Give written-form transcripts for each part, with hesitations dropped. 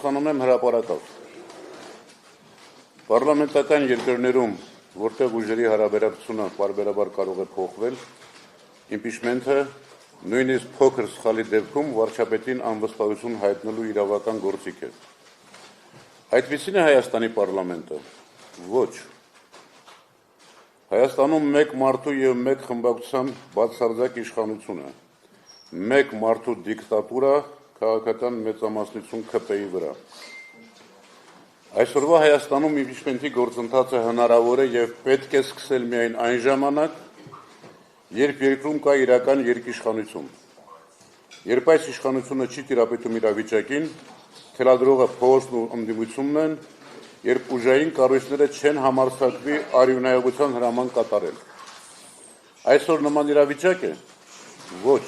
Պատասխանում եմ հրապարակավ։ Պարլամենտական երկրներում, որտեղ ուժերի հարաբերակցությունը պարբերաբար կարող է փոխվել, իմպիչմենթը նույնիսկ փոքր սխալի դեպքում վարչապետին անվստահություն հայտնելու իրավական գործիք է։ Այդպիսին է Հայաստանի պարլամենտը։ Ոչ։ Հայաստանում մեկ մարդու և մեկ խմբակցության բացարձակ իշխանություն է, մեկ մարդու դիկտատուրա քաղաքական մեծամասնություն ՔՊ-ի վրա։ Այսօրվա Հայաստանում իմպիչմենթի գործընթացը հնարավոր է և պետք է սկսել միայն այն ժամանակ, երբ երկրում կա իրական երկիշխանություն, երբ այս իշխանությունը չի տիրապետում իրավիճակին, թելադրողը փողոցն ու ընդդիմությունն են, երբ ուժային կառույցները չեն համարձակվի արյունայողության հրաման կատարել։ Այսօր նման իրավիճակ է։ Ոչ։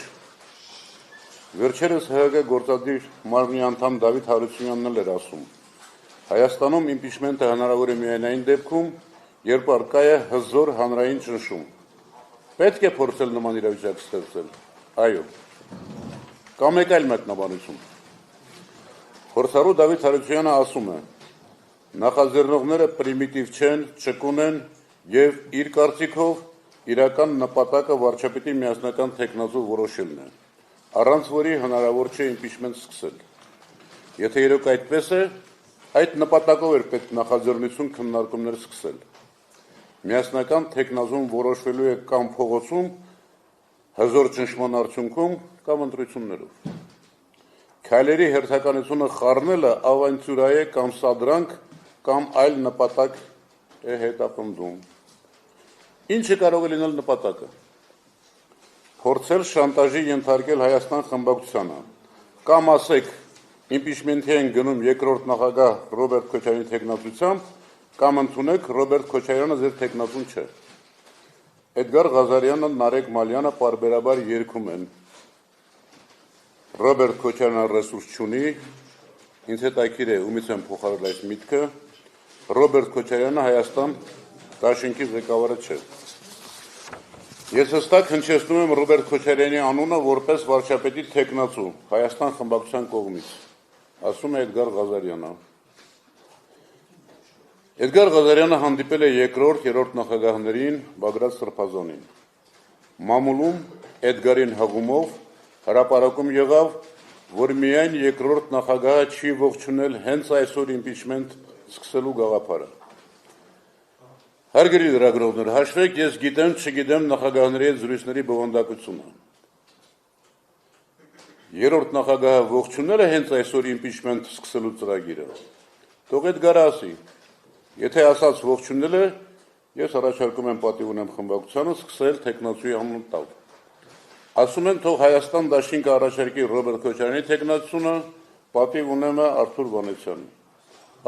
Վերջերս ՀՀԿ գործադիր մարմնի անդամ Դավիթ Հարությունյանն էլ էր ասում. Հայաստանում իմպիչմենթը հնարավոր է միայն այն դեպքում, երբ առկա է հզոր հանրային ճնշում։ Պետք է փորձել նման իրավիճակ ստեղծել։ Այո։ Կամ մեկ այլ մեկնաբանություն։ Փորձառու Դավիթ Հարությունյանը ասում է. նախաձեռնողները պրիմիտիվ չեն, ճկուն են և իր կարծիքով իրական նպատակը վարչապետի միասնական թեկնածու որոշելն է, առանց որի հնարավոր չէ իմպիչմենթ սկսել։ Եթե իրոք այդպես է, այդ նպատակով էր պետք նախաձեռնություն քննարկումներ սկսել։ Միասնական թեկնածուն որոշվելու է կամ փողոցում, հզոր ճնշման արդյունքում, կամ ընտրություններով։ Քայլերի հերթականությունը խառնելը ավանտյուրա է կամ սադրանք, կամ այլ նպատակ է հետապնդում։ Ինչը կարող է լինել նպատակը։ Փորձել շանտաժի ենթարկել Հայաստան խմբակցությանը, կամ ասեք իմպիչմենթի են գնում երկրորդ նախագահ Ռոբերտ Քոչարյանի թեկնածությամբ, կամ ընդունեք Ռոբերտ Քոչարյանը ձեր թեկնածուն չէ։ Էդգար Ղազարյանը, Նարեկ Մալյանը պարբերաբար երգում են. Ռոբերտ Քոչարյանը ռեսուրս չունի, ինձ հետաքրքիր է ումից եմ փոխարել այս միտքը, Ռոբերտ Քոչարյանը Հայաստան դաշինքի ղեկավարը չէ։ Ես հստակ հնչեցնում եմ Ռոբերտ Քոչարյանի անունը որպես վարչապետի թեկնածու Հայաստան խմբակցության կողմից, ասում է Էդգար Ղազարյանը։ Էդգար Ղազարյանը հանդիպել է երկրորդ, երրորդ նախագահներին Բագրատ Սրբազանին։ Մամուլում Էդգարին հղումով հրապարակում եղավ, որ միայն երկրորդ նախագահը չի ողջունել հենց այսօր իմպիչմենթ սկսելու գաղափարը։ Հարգելի լրագրողներ, հաշվեք, ես գիտեմ, չգիտեմ նախագահների հետ զրույցների բովանդակությունը։ Երրորդ նախագահը ողջունել է հենց այսօր իմպիչմենթ սկսելու ծրագիրը։ Թող Էդգարը ասի։ Եթե ասած ողջունել է, ես առաջարկում եմ պատիվ ունեմ խմբակցությանը սկսել թեկնածուի անուն տալ։ Ասում են, թող Հայաստան դաշինքը առաջարկի Ռոբերտ Քոչարյանի թեկնածությունը, պատիվ ունեմ Արթուր Վանեցյանի։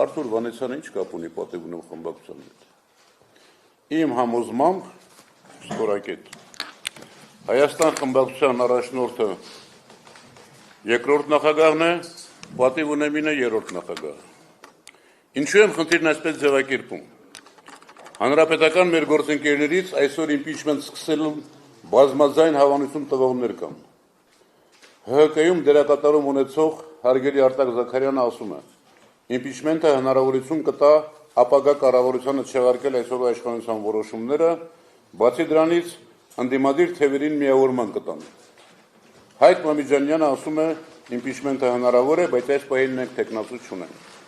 Արթուր Վանեցյանը ինչ կապ ունի պատիվ ունեմ խմբակցության հետ։ Իմ համոզմամբ ստորակետ։ Հայաստան խմբակցության առաջնորդը երկրորդ նախագահն է, պատիվ ունեմինը երրորդ նախագահը։ Ինչու եմ խնդիրն այսպես ձևակերպում։ Հանրապետական մեր գործընկերներից այսօր իմպիչմենթ սկսելու բազմաձայն հավանություն տվողներ կան։ ՀՀԿ-ում դերակատարում ունեցող հարգելի Արտակ Զաքարյանը ասում է. իմպիչմենթը հնարավորություն կտա ապագա կառավարությանը չեղարկել այսօրվա իշխանության որոշումները, բացի դրանից ընդդիմադիր թևերին միավորման կտան։ Հայկ Մամիջանյանը ասում է իմպիչմենթը հնարավոր է, բայց այս պահին մենք թեկնածու չունենք։